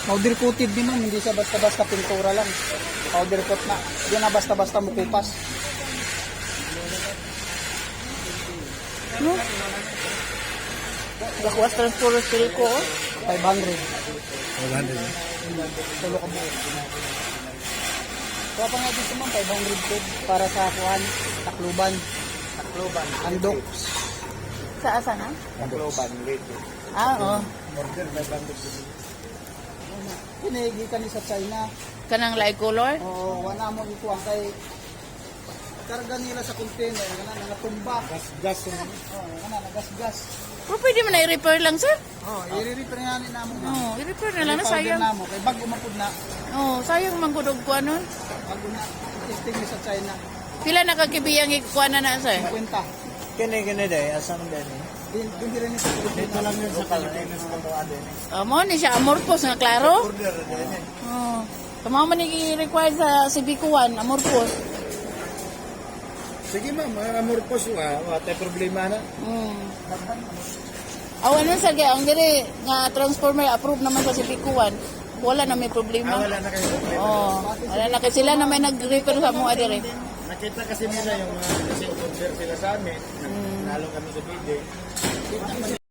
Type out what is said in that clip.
Powder coated din ma'am, hindi siya basta-basta pintura lang. Powder coat na. Hindi na basta-basta mukupas. No? Lakwas transport sila ko. 500. 100. Tulo ka buo. Kuha pa nga dito ma'am, 500 food para sa kuhan, takluban. Takluban. Andok. Sa asa na? Takluban. Ah, oo. Order 500. Pinahigi ka ni sa China. Kanang light color? Oo, wala mo ikuha kay karga nila sa container, kana natumba. Gas. Oo, kana nagasgas. Pero pwede mo na i-repair lang, sir? Oo, i-repair nga ni namo. Oo, i-repair na lang na, Powder sayang. namo kay bago mapud na. Oo, sayang manggudog ko ano. Bago na testing ni sa China. Pila nakakibiyang ikuha na, sir? 50. Kini day, asang din. Hindi rin sa Dito lang yun sa Pilipinas ko din. Mo ni siya amorphous nga klaro. Order din. Oo. Tama man i-require sa CB1, amorphous. Sige ma'am, amorpos wa tay problema na. Awan sa kaya ang diri nga transformer approve naman sa CB1. Wala na may problema. Wala na kayo problema. Oo. Wala na kasi sila na may nag-repair sa mga diri. Nakita kasi nila yung mga kasi order sila sa amin. Nalo kami sa bid.